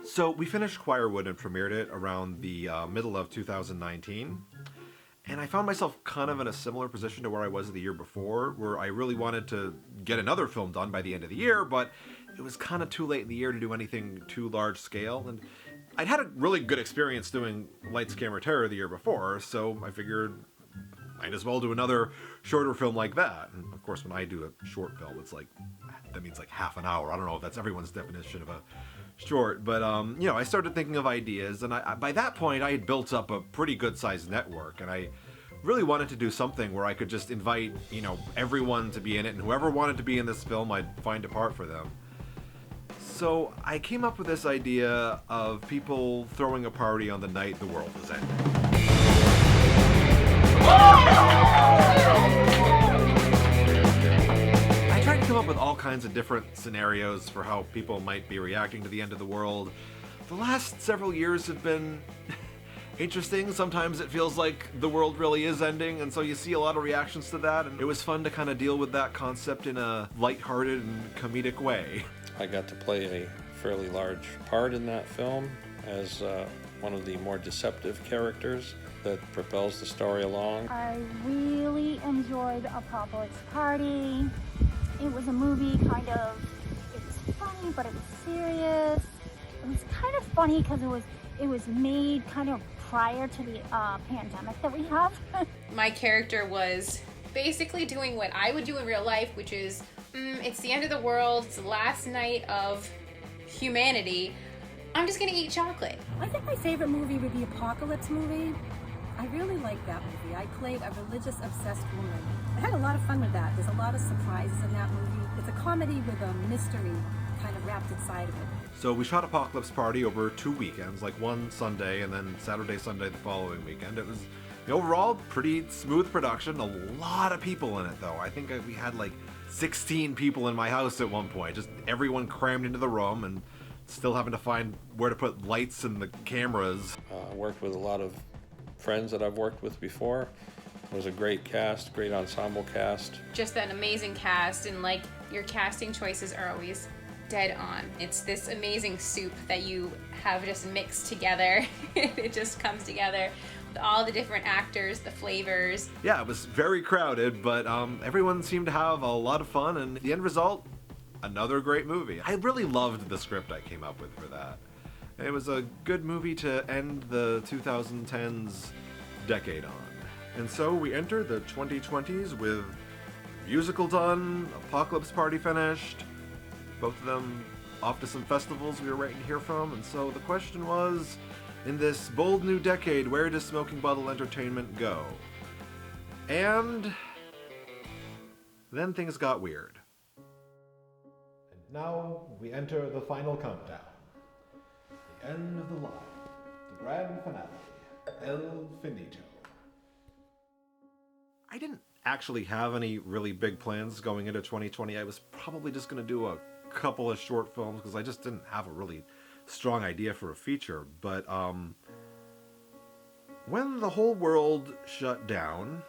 So we finished Choirwood and premiered it around the middle of 2019. And I found myself kind of in a similar position to where I was the year before, where I really wanted to get another film done by the end of the year, but it was kind of too late in the year to do anything too large scale. And I'd had a really good experience doing Lights, Camera, Terror the year before, so I figured might as well do another shorter film like that. And of course, when I do a short film, that means like half an hour. I don't know if that's everyone's definition of a short, but I started thinking of ideas, and by that point I had built up a pretty good sized network, and I really wanted to do something where I could just invite everyone to be in it, and whoever wanted to be in this film I'd find a part for them. So I came up with this idea of people throwing a party on the night the world was ending. I tried to come up with all kinds of different scenarios for how people might be reacting to the end of the world. The last several years have been interesting. Sometimes it feels like the world really is ending, and so you see a lot of reactions to that, and it was fun to kind of deal with that concept in a lighthearted and comedic way. I got to play a fairly large part in that film as one of the more deceptive characters that propels the story along. I really enjoyed Apocalypse Party. It was a movie it was funny, but it was serious. It was kind of funny because it was made kind of prior to the pandemic that we have. My character was basically doing what I would do in real life, which is, it's the end of the world, it's the last night of humanity. I'm just gonna eat chocolate. I think my favorite movie would be Apocalypse movie. I really like that movie. I played a religious obsessed woman. I had a lot of fun with that. There's a lot of surprises in that movie. It's a comedy with a mystery kind of wrapped inside of it. So we shot Apocalypse Party over 2 weekends, like one Sunday and then Saturday, Sunday the following weekend. It was overall pretty smooth production. A lot of people in it, though. I think we had like 16 people in my house at one point. Just everyone crammed into the room and still having to find where to put lights and the cameras. I worked with a lot of friends that I've worked with before. It was a great cast, great ensemble cast. Just an amazing cast, and like your casting choices are always dead on. It's this amazing soup that you have just mixed together. It just comes together with all the different actors, the flavors. Yeah, it was very crowded, but everyone seemed to have a lot of fun, and the end result, another great movie. I really loved the script I came up with for that. It was a good movie to end the 2010s decade on. And so we enter the 2020s with musical done, Apocalypse Party finished, both of them off to some festivals we were waiting to hear from. And so the question was, in this bold new decade, where does Smoking Bottle Entertainment go? And then things got weird. And now we enter the final countdown. The end of the line. The grand finale. El Finito. I didn't actually have any really big plans going into 2020. I was probably just going to do a couple of short films because I just didn't have a really strong idea for a feature. But when the whole world shut down,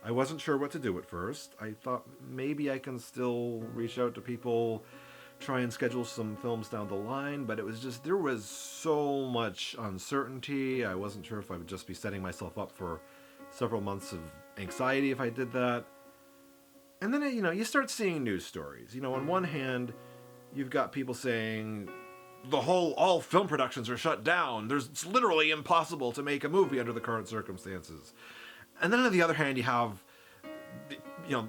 I wasn't sure what to do at first. I thought maybe I can still reach out to people, try and schedule some films down the line, but it was just, there was so much uncertainty. I wasn't sure if I would just be setting myself up for several months of anxiety if I did that. And then, you start seeing news stories. On one hand, you've got people saying all film productions are shut down. It's literally impossible to make a movie under the current circumstances. And then on the other hand, you have,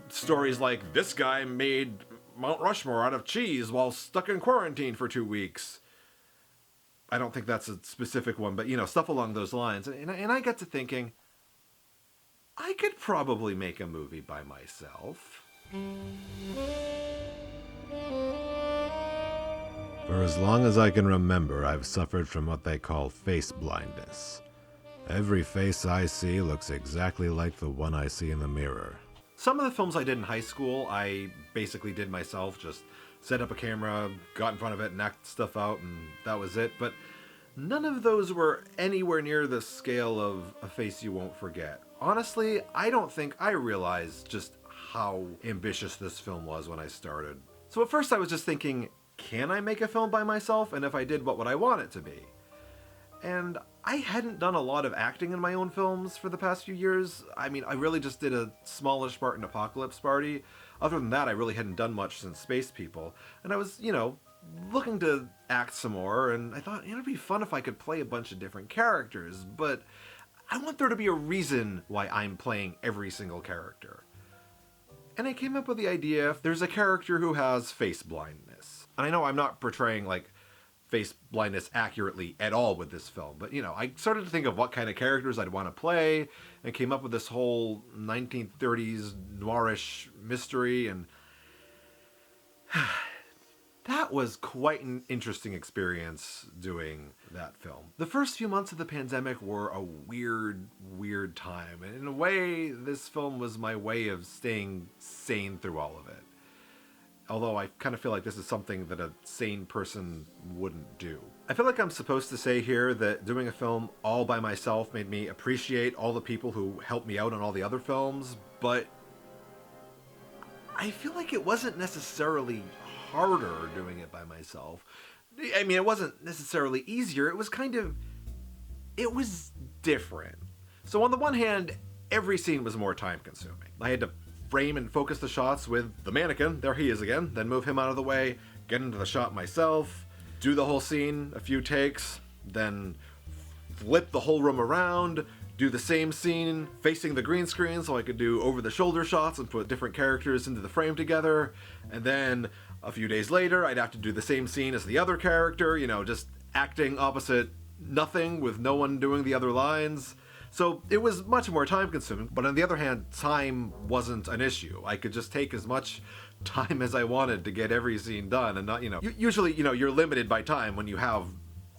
stories like this guy made Mount Rushmore out of cheese while stuck in quarantine for 2 weeks. I don't think that's a specific one, but, stuff along those lines. And I got to thinking, I could probably make a movie by myself. For as long as I can remember, I've suffered from what they call face blindness. Every face I see looks exactly like the one I see in the mirror. Some of the films I did in high school, I basically did myself, just set up a camera, got in front of it, and act stuff out, and that was it. But none of those were anywhere near the scale of A Face You Won't Forget. Honestly, I don't think I realized just how ambitious this film was when I started. So at first I was just thinking, can I make a film by myself? And if I did, what would I want it to be? And I hadn't done a lot of acting in my own films for the past few years. I mean, I really just did a smallish part in Apocalypse Party. Other than that, I really hadn't done much since Space People. And I was, looking to act some more, and I thought, it'd be fun if I could play a bunch of different characters, but I want there to be a reason why I'm playing every single character. And I came up with the idea, there's a character who has face blindness. And I know I'm not portraying, face blindness accurately at all with this film, but I started to think of what kind of characters I'd want to play and came up with this whole 1930s noirish mystery, and that was quite an interesting experience doing that film. The first few months of the pandemic were a weird time, and in a way this film was my way of staying sane through all of it. Although I kind of feel like this is something that a sane person wouldn't do. I feel like I'm supposed to say here that doing a film all by myself made me appreciate all the people who helped me out on all the other films, but I feel like it wasn't necessarily harder doing it by myself. I mean, it wasn't necessarily easier, it was different. So on the one hand, every scene was more time consuming. I had to frame and focus the shots with the mannequin, there he is again, then move him out of the way, get into the shot myself, do the whole scene, a few takes, then flip the whole room around, do the same scene facing the green screen so I could do over-the-shoulder shots and put different characters into the frame together, and then a few days later I'd have to do the same scene as the other character, just acting opposite nothing with no one doing the other lines. So it was much more time consuming, but on the other hand, time wasn't an issue. I could just take as much time as I wanted to get every scene done, and not, usually, you're limited by time when you have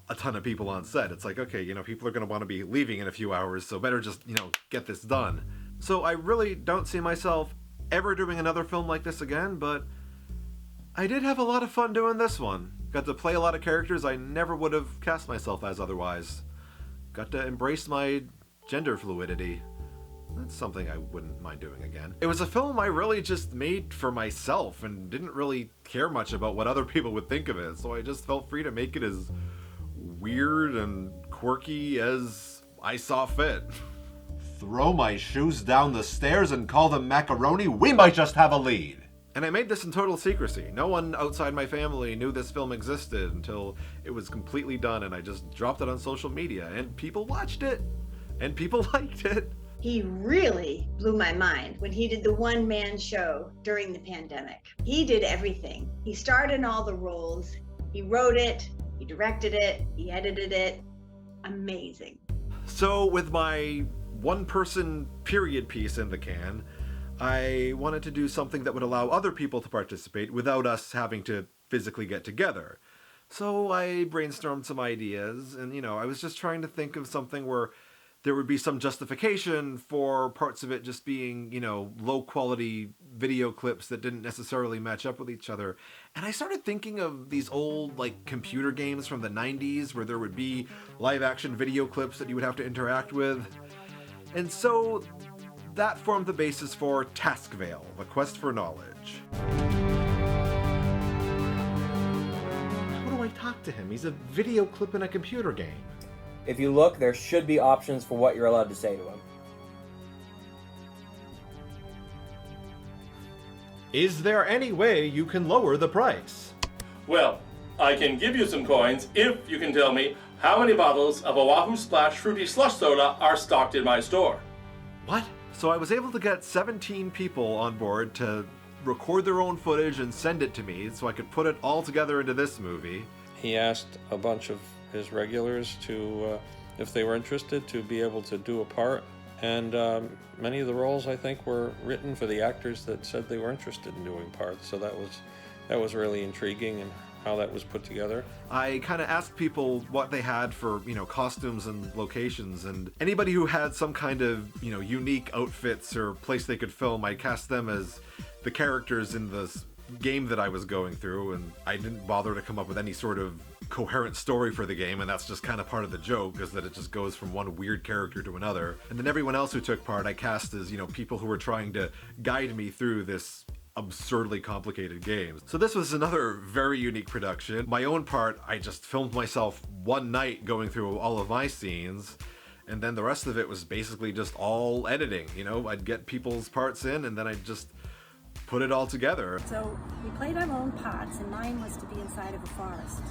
a ton of people on set. It's like, okay, people are going to want to be leaving in a few hours, so better just, get this done. So I really don't see myself ever doing another film like this again, but I did have a lot of fun doing this one. Got to play a lot of characters I never would have cast myself as otherwise. Got to embrace my gender fluidity. That's something I wouldn't mind doing again. It was a film I really just made for myself and didn't really care much about what other people would think of it, so I just felt free to make it as weird and quirky as I saw fit. Throw my shoes down the stairs and call them macaroni? We might just have a lead! And I made this in total secrecy. No one outside my family knew this film existed until it was completely done, and I just dropped it on social media, and people watched it. And people liked it. He really blew my mind when he did the one-man show during the pandemic. He did everything. He starred in all the roles. He wrote it, he directed it, he edited it. Amazing. So with my one-person period piece in the can, I wanted to do something that would allow other people to participate without us having to physically get together. So I brainstormed some ideas, and I was just trying to think of something where there would be some justification for parts of it just being, low quality video clips that didn't necessarily match up with each other. And I started thinking of these old, computer games from the 90s where there would be live action video clips that you would have to interact with. And so that formed the basis for Taskvale, The Quest for Knowledge. How do I talk to him? He's a video clip in a computer game. If you look, there should be options for what you're allowed to say to him. Is there any way you can lower the price? Well, I can give you some coins if you can tell me how many bottles of Oahu Splash Fruity Slush Soda are stocked in my store. What? So I was able to get 17 people on board to record their own footage and send it to me so I could put it all together into this movie. He asked a bunch of his regulars to, if they were interested, to be able to do a part. And many of the roles, I think, were written for the actors that said they were interested in doing parts. So that was That was really intriguing, and how that was put together. I kind of asked people what they had for, costumes and locations, and anybody who had some kind of, unique outfits or place they could film, I cast them as the characters in this game that I was going through, and I didn't bother to come up with any sort of coherent story for the game, and that's just kind of part of the joke, is that it just goes from one weird character to another. And then everyone else who took part I cast as, people who were trying to guide me through this absurdly complicated games. So this was another very unique production. My own part, I just filmed myself one night going through all of my scenes, and then the rest of it was basically just all editing. I'd get people's parts in, and then I'd just put it all together. So we played our own parts, and mine was to be inside of a forest.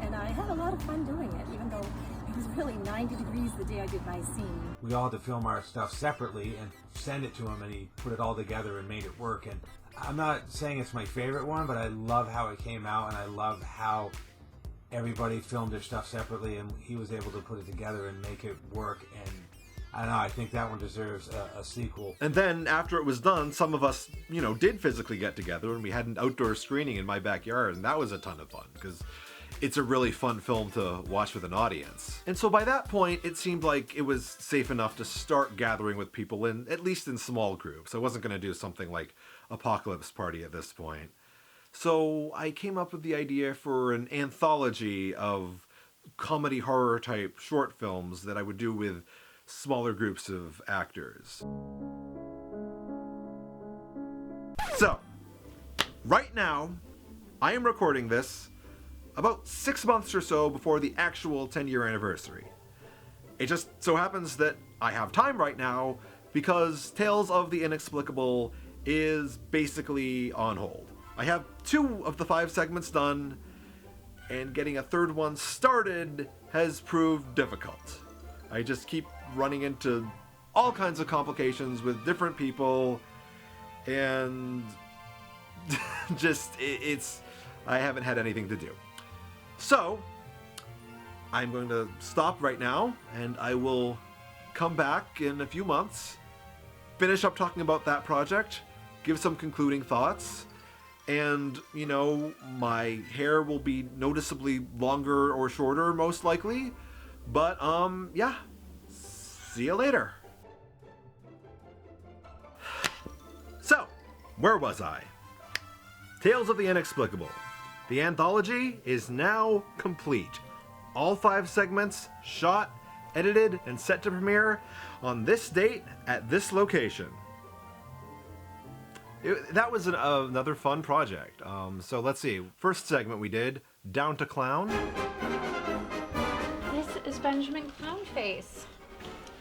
And I had a lot of fun doing it, even though it was really 90 degrees the day I did my scene. We all had to film our stuff separately and send it to him, and he put it all together and made it work. And I'm not saying it's my favorite one, but I love how it came out, and I love how everybody filmed their stuff separately, and he was able to put it together and make it work. And I don't know, I think that one deserves a sequel. And then after it was done, some of us, did physically get together, and we had an outdoor screening in my backyard, and that was a ton of fun, because it's a really fun film to watch with an audience. And so by that point, it seemed like it was safe enough to start gathering with people, at least in small groups. I wasn't going to do something like Apocalypse Party at this point. So I came up with the idea for an anthology of comedy horror type short films that I would do with smaller groups of actors. So, right now, I am recording this about 6 months or so before the actual 10-year anniversary. It just so happens that I have time right now because Tales of the Inexplicable is basically on hold. I have 2 of the 5 segments done, and getting a third one started has proved difficult. I just keep running into all kinds of complications with different people, and I haven't had anything to do. So, I'm going to stop right now, and I will come back in a few months, finish up talking about that project, give some concluding thoughts, and, my hair will be noticeably longer or shorter, most likely, but, yeah, see you later. So, where was I? Tales of the Inexplicable. The anthology is now complete. All 5 segments shot, edited, and set to premiere on this date at this location. That was another fun project. So let's see. First segment we did, Down to Clown. This is Benjamin Clownface.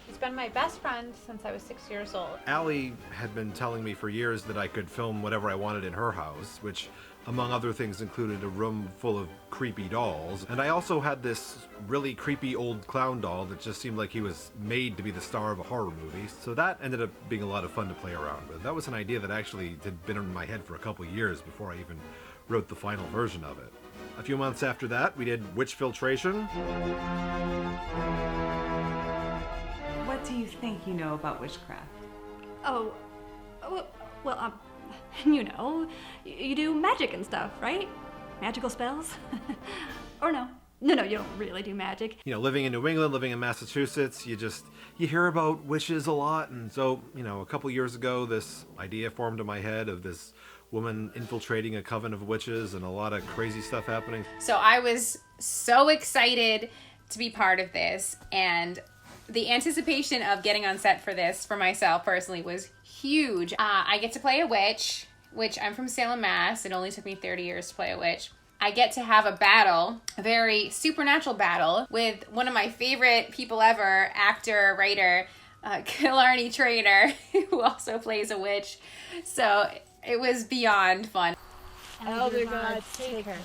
He's been my best friend since I was 6 years old. Allie had been telling me for years that I could film whatever I wanted in her house, which among other things included a room full of creepy dolls. And I also had this really creepy old clown doll that just seemed like he was made to be the star of a horror movie. So that ended up being a lot of fun to play around with. That was an idea that actually had been in my head for a couple years before I even wrote the final version of it. A few months after that, we did Witch Filtration. What do you think you know about witchcraft? Oh, well, you do magic and stuff, right? Magical spells? Or no, you don't really do magic. Living in New England, living in Massachusetts, you hear about witches a lot. And so, a couple years ago, this idea formed in my head of this woman infiltrating a coven of witches and a lot of crazy stuff happening. So I was so excited to be part of this, and the anticipation of getting on set for this, for myself personally, was huge. I get to play a witch, which I'm from Salem, Mass. It only took me 30 years to play a witch. I get to have a battle, a very supernatural battle, with one of my favorite people ever, actor, writer, Killarney Trainer, who also plays a witch. So it was beyond fun. Elder God, take her.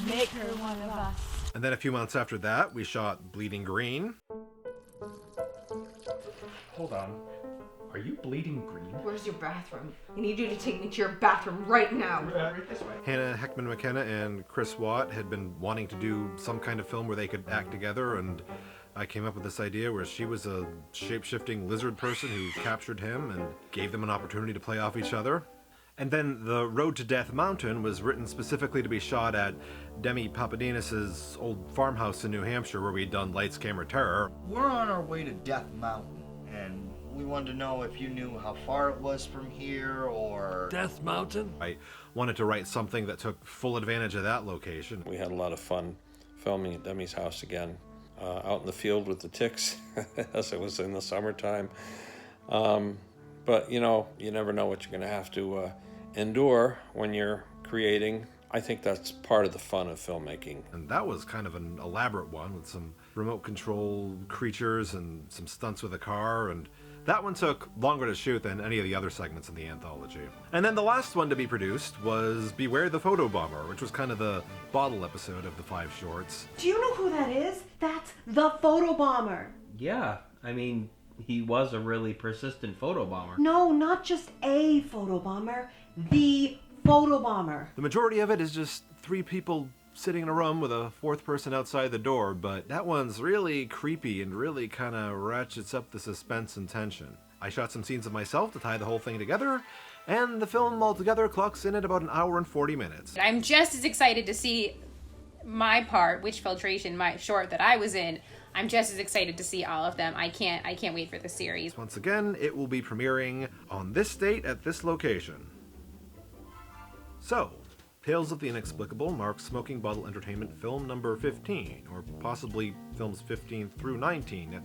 Make her one of us. And then a few months after that, we shot Bleeding Green. Hold on. Are you bleeding green? Where's your bathroom? I need you to take me to your bathroom right now. Right this way. Hannah Heckman McKenna and Chris Watt had been wanting to do some kind of film where they could act together, and I came up with this idea where she was a shape-shifting lizard person who captured him and gave them an opportunity to play off each other. And then The Road to Death Mountain was written specifically to be shot at Demi Papadinas's old farmhouse in New Hampshire where we'd done Lights, Camera, Terror. We're on our way to Death Mountain, and we wanted to know if you knew how far it was from here, or... Death Mountain? I wanted to write something that took full advantage of that location. We had a lot of fun filming at Demi's house again, out in the field with the ticks, as it was in the summertime. But, you know, you never know what you're going to have to endure when you're creating. I think that's part of the fun of filmmaking. And that was kind of an elaborate one with some remote control creatures and some stunts with a car, and that one took longer to shoot than any of the other segments in the anthology. And then the last one to be produced was Beware the Photo Bomber, which was kind of the bottle episode of the 5 shorts. Do you know who that is? That's the photo bomber. Yeah, I mean, he was a really persistent photo bomber. No, not just a photo bomber, the photo bomber. The majority of it is just 3 people sitting in a room with a 4th person outside the door, but that one's really creepy and really kind of ratchets up the suspense and tension. I shot some scenes of myself to tie the whole thing together, and the film altogether clocks in at about 1 hour and 40 minutes. I'm just as excited to see my part, Witch Filtration, my short that I was in. I'm just as excited to see all of them. I can't wait for the series. Once again, it will be premiering on this date at this location. So, Tales of the Inexplicable marks Smoking Bottle Entertainment film number 15, or possibly films 15 through 19.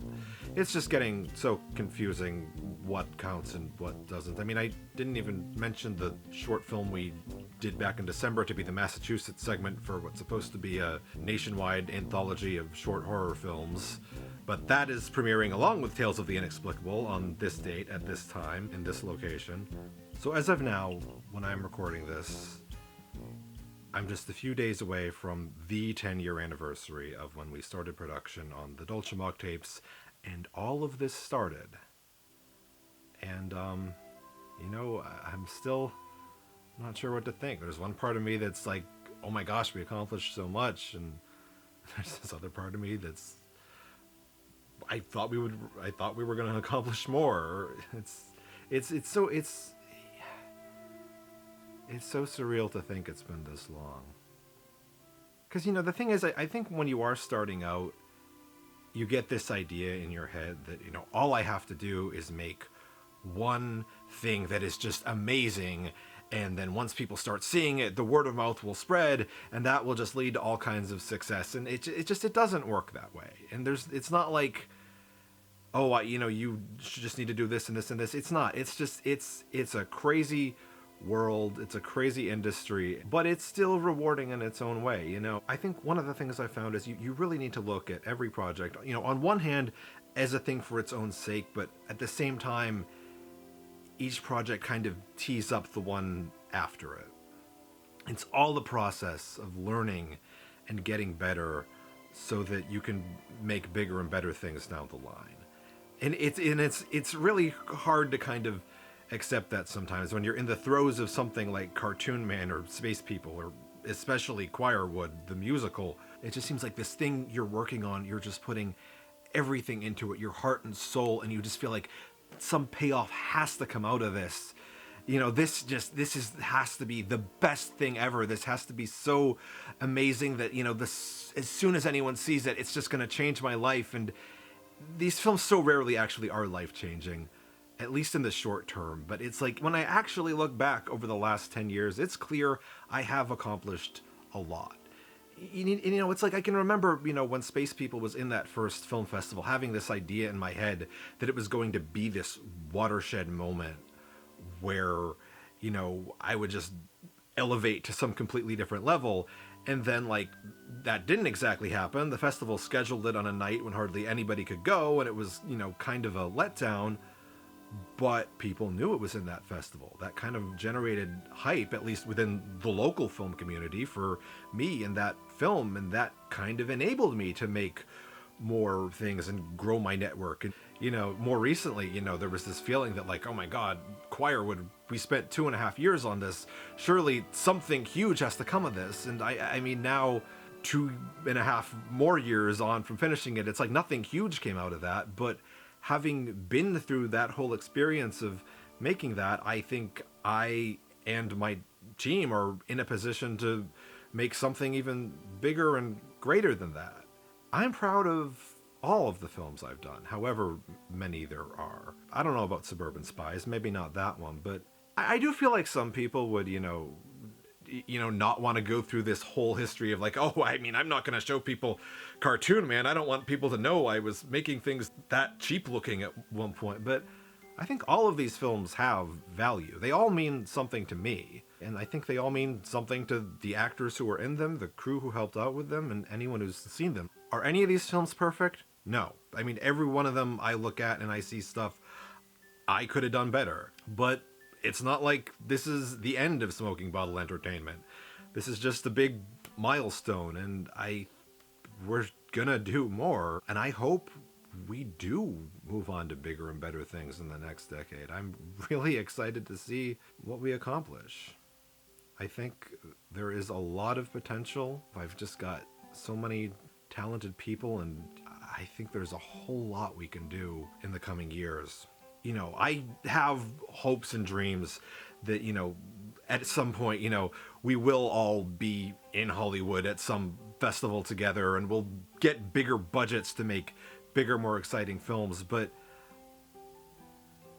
It's just getting so confusing what counts and what doesn't. I mean, I didn't even mention the short film we did back in December to be the Massachusetts segment for what's supposed to be a nationwide anthology of short horror films. But that is premiering along with Tales of the Inexplicable on this date at this time in this location. So as of now, when I'm recording this, I'm just a few days away from the 10-year anniversary of when we started production on the Dolchemok tapes, and all of this started. And, you know, I'm still not sure what to think. There's one part of me that's like, oh my gosh, we accomplished so much, and there's this other part of me that's, I thought we were going to accomplish more. It's so surreal to think it's been this long. Because, you know, the thing is, I think when you are starting out, you get this idea in your head that, you know, all I have to do is make one thing that is just amazing, and then once people start seeing it, the word of mouth will spread, and that will just lead to all kinds of success. And it doesn't work that way. And it's not like, oh, you know, you just need to do this and this and this. It's not. It's just, it's a crazy world, it's a crazy industry, but it's still rewarding in its own way. You know, I think one of the things I found is you really need to look at every project, you know, on one hand as a thing for its own sake, but at the same time each project kind of tees up the one after it. It's all the process of learning and getting better so that you can make bigger and better things down the line. And it's really hard to kind of accept that sometimes when you're in the throes of something like Cartoon Man or Space People, or especially Quirewood, the musical. It just seems like this thing you're working on, you're just putting everything into it, your heart and soul, and you just feel like some payoff has to come out of this. You know, this has to be the best thing ever. This has to be so amazing that, you know, this, as soon as anyone sees it, it's just going to change my life. And these films so rarely actually are life-changing, at least in the short term. But it's like, when I actually look back over the last 10 years, it's clear I have accomplished a lot. You know, it's like, I can remember, you know, when Space People was in that first film festival, having this idea in my head that it was going to be this watershed moment where, you know, I would just elevate to some completely different level. And then, like, that didn't exactly happen. The festival scheduled it on a night when hardly anybody could go, and it was, you know, kind of a letdown. But people knew it was in that festival. That kind of generated hype, at least within the local film community, for me in that film, and that kind of enabled me to make more things and grow my network. And, you know, more recently, you know, there was this feeling that, like, oh my God, Quirewood, we spent 2.5 years on this. Surely something huge has to come of this. And I mean, now 2.5 more years on from finishing it, it's like nothing huge came out of that. But having been through that whole experience of making that, I think I and my team are in a position to make something even bigger and greater than that. I'm proud of all of the films I've done, however many there are. I don't know about Suburban Spies, maybe not that one, but I do feel like some people would, not want to go through this whole history of like, oh, I mean, I'm not going to show people Cartoon Man. I don't want people to know I was making things that cheap looking at one point. But I think all of these films have value. They all mean something to me. And I think they all mean something to the actors who were in them, the crew who helped out with them, and anyone who's seen them. Are any of these films perfect? No. I mean, every one of them I look at and I see stuff I could have done better. But it's not like this is the end of Smoking Bottle Entertainment. This is just a big milestone, and we're gonna do more. And I hope we do move on to bigger and better things in the next decade. I'm really excited to see what we accomplish. I think there is a lot of potential. I've just got so many talented people, and I think there's a whole lot we can do in the coming years. I have hopes and dreams that, at some point, we will all be in Hollywood at some festival together, and we'll get bigger budgets to make bigger, more exciting films. But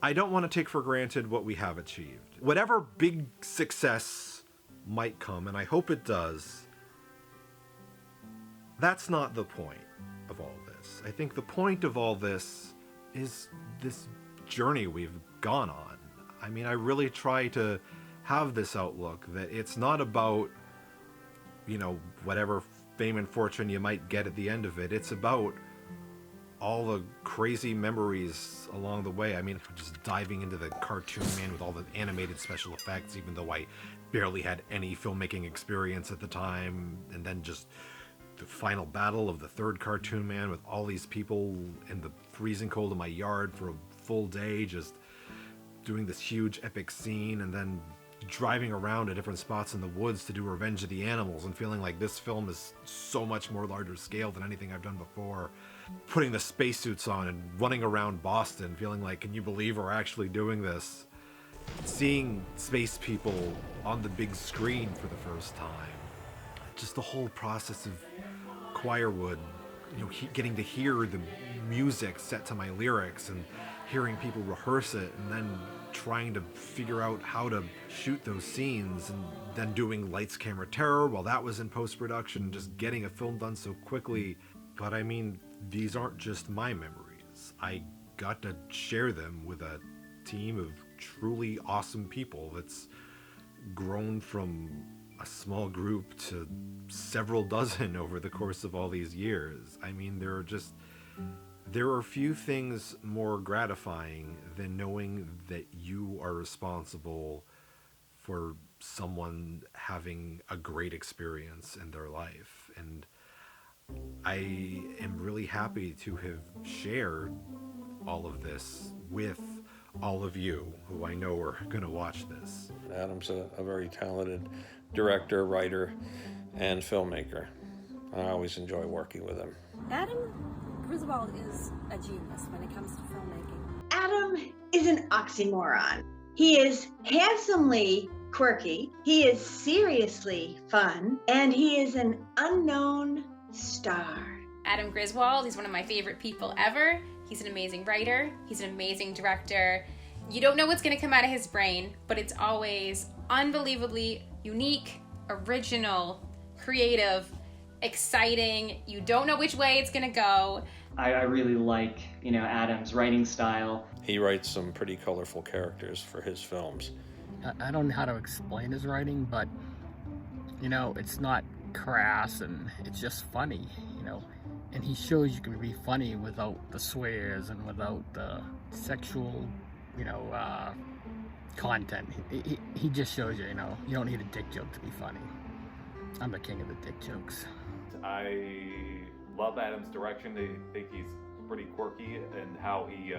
I don't want to take for granted what we have achieved. Whatever big success might come, and I hope it does, that's not the point of all this. I think the point of all this is this journey we've gone on. I mean, I really try to have this outlook that it's not about, whatever fame and fortune you might get at the end of it. It's about all the crazy memories along the way. I mean, just diving into the Cartoon Man with all the animated special effects, even though I barely had any filmmaking experience at the time, and then just the final battle of the third Cartoon Man with all these people in the freezing cold of my yard for a full day, just doing this huge epic scene, and then driving around at different spots in the woods to do Revenge of the Animals and feeling like this film is so much more larger scale than anything I've done before. Putting the spacesuits on and running around Boston, feeling like, can you believe we're actually doing this? Seeing space people on the big screen for the first time. Just the whole process of Choirwood, getting to hear the music set to my lyrics and hearing people rehearse it, and then trying to figure out how to shoot those scenes, and then doing Lights, Camera, Terror while that was in post-production, just getting a film done so quickly. But I mean, these aren't just my memories. I got to share them with a team of truly awesome people that's grown from a small group to several dozen over the course of all these years. I mean, there are few things more gratifying than knowing that you are responsible for someone having a great experience in their life. And I am really happy to have shared all of this with all of you who I know are going to watch this. Adam's a very talented director, writer, and filmmaker. I always enjoy working with him. Adam Griswold is a genius when it comes to filmmaking. Adam is an oxymoron. He is handsomely quirky, he is seriously fun, and he is an unknown star. Adam Griswold, he's one of my favorite people ever. He's an amazing writer. He's an amazing director. You don't know what's going to come out of his brain, but it's always unbelievably unique, original, creative, exciting. You don't know which way it's going to go. I really like, Adam's writing style. He writes some pretty colorful characters for his films. I don't know how to explain his writing, but, it's not crass and it's just funny, And he shows you can be funny without the swears and without the sexual, content. He just shows you, you don't need a dick joke to be funny. I'm the king of the dick jokes. I love Adam's direction. I think he's pretty quirky, and how he,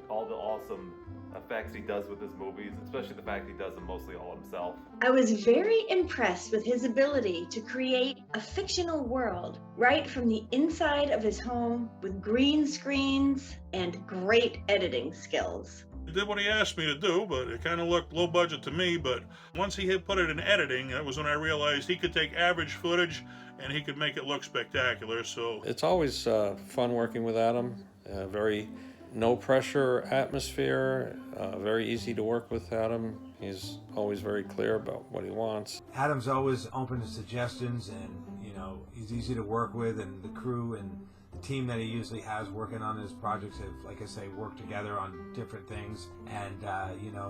all the awesome effects he does with his movies, especially the fact he does them mostly all himself. I was very impressed with his ability to create a fictional world right from the inside of his home with green screens and great editing skills. He did what he asked me to do, but it kind of looked low budget to me. But once he had put it in editing, that was when I realized he could take average footage and he could make it look spectacular. So it's always fun working with Adam. Very no pressure atmosphere. Very easy to work with Adam. He's always very clear about what he wants. Adam's always open to suggestions, and he's easy to work with, and the crew and the team that he usually has working on his projects have, like I say, worked together on different things. And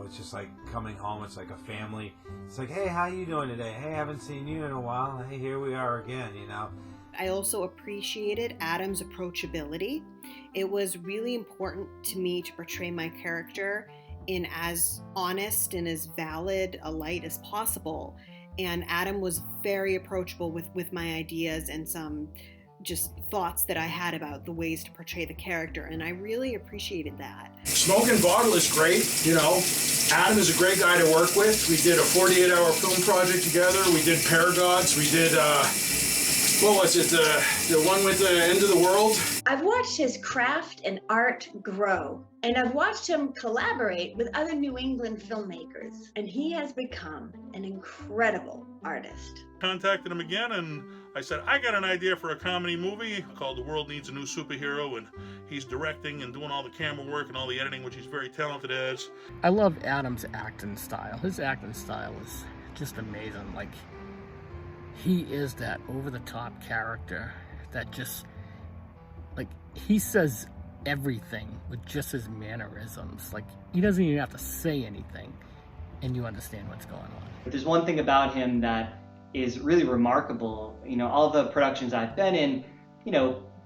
it's just like coming home. It's like a family. It's like, hey, how you doing today? Hey, haven't seen you in a while. Hey, here we are again. I also appreciated Adam's approachability. It was really important to me to portray my character in as honest and as valid a light as possible. And Adam was very approachable with my ideas and some just thoughts that I had about the ways to portray the character, and I really appreciated that. Smoking Bottle is great, Adam is a great guy to work with. We did a 48-hour film project together. We did Paragods. We did, what was it, the one with the End of the World? I've watched his craft and art grow, and I've watched him collaborate with other New England filmmakers, and he has become an incredible artist. Contacted him again, and I said, I got an idea for a comedy movie called The World Needs a New Superhero, and he's directing and doing all the camera work and all the editing, which he's very talented as. I love Adam's acting style. His acting style is just amazing. Like, he is that over-the-top character that just, like, he says everything with just his mannerisms. Like, he doesn't even have to say anything, and you understand what's going on. There's one thing about him that is really remarkable. All the productions I've been in,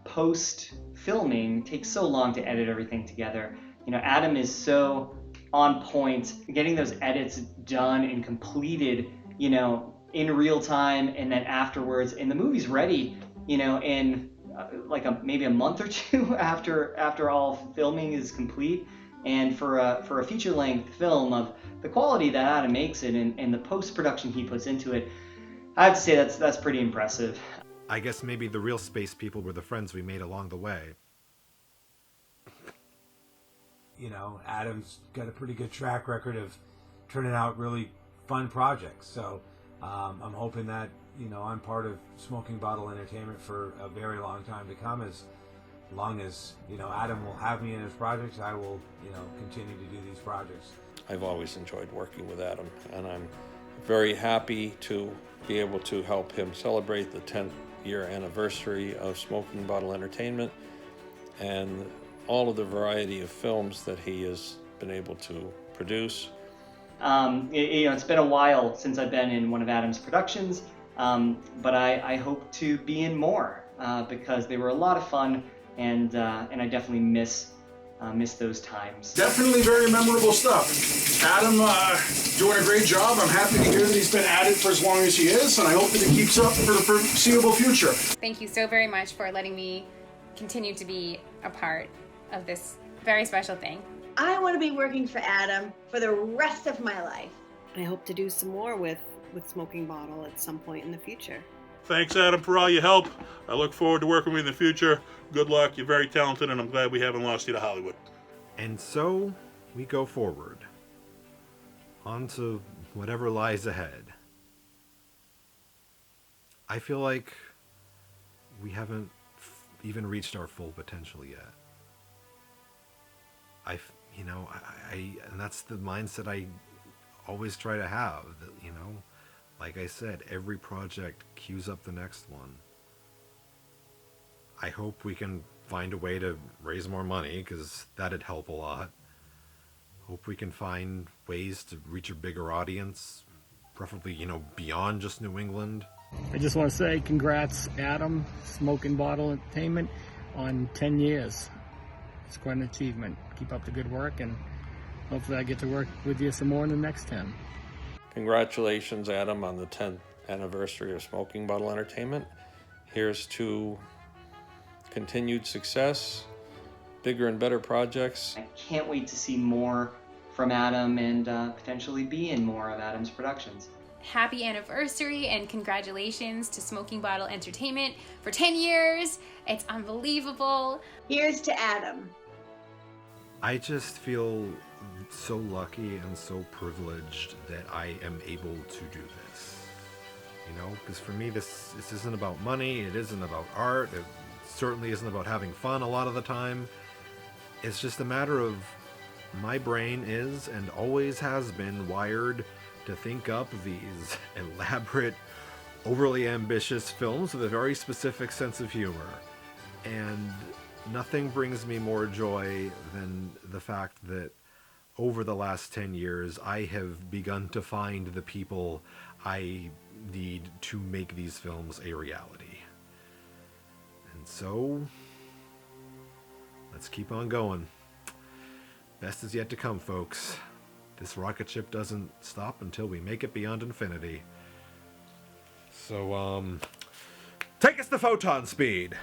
post-filming takes so long to edit everything together. Adam is so on point, getting those edits done and completed, in real time, and then afterwards, and the movie's ready, in maybe a month or two after all filming is complete. And for a feature-length film of the quality that Adam makes it and the post-production he puts into it, I have to say that's pretty impressive. I guess maybe the real space people were the friends we made along the way. Adam's got a pretty good track record of turning out really fun projects. So I'm hoping that, I'm part of Smoking Bottle Entertainment for a very long time to come. As long as, Adam will have me in his projects, I will, continue to do these projects. I've always enjoyed working with Adam, and I'm very happy to be able to help him celebrate the 10th year anniversary of Smoking Bottle Entertainment and all of the variety of films that he has been able to produce. It's been a while since I've been in one of Adam's productions, but I hope to be in more because they were a lot of fun, and I definitely miss those times. Definitely very memorable stuff. Adam doing a great job. I'm happy to hear that he's been at it for as long as he is, and I hope that it keeps up for the foreseeable future. Thank you so very much for letting me continue to be a part of this very special thing. I want to be working for Adam for the rest of my life. I hope to do some more with Smoking Bottle at some point in the future. Thanks, Adam, for all your help. I look forward to working with you in the future. Good luck. You're very talented, and I'm glad we haven't lost you to Hollywood. And so we go forward, on to whatever lies ahead. I feel like we haven't even reached our full potential yet. And that's the mindset I always try to have. That, like I said, every project cues up the next one. I hope we can find a way to raise more money, because that'd help a lot. Hope we can find ways to reach a bigger audience, preferably, beyond just New England. I just want to say congrats, Adam, Smoking Bottle Entertainment, on 10 years. It's quite an achievement. Keep up the good work, and hopefully I get to work with you some more in the next 10. Congratulations, Adam, on the 10th anniversary of Smoking Bottle Entertainment. Here's to continued success, bigger and better projects. I can't wait to see more from Adam and potentially be in more of Adam's productions. Happy anniversary and congratulations to Smoking Bottle Entertainment for 10 years. It's unbelievable. Here's to Adam. I just feel so lucky and so privileged that I am able to do this. You know, because for me, this isn't about money. It isn't about art. It certainly isn't about having fun a lot of the time. It's just a matter of my brain is and always has been wired to think up these elaborate, overly ambitious films with a very specific sense of humor. And nothing brings me more joy than the fact that over the last 10 years, I have begun to find the people I need to make these films a reality. And so, let's keep on going. Best is yet to come, folks. This rocket ship doesn't stop until we make it beyond infinity. So, take us to photon speed.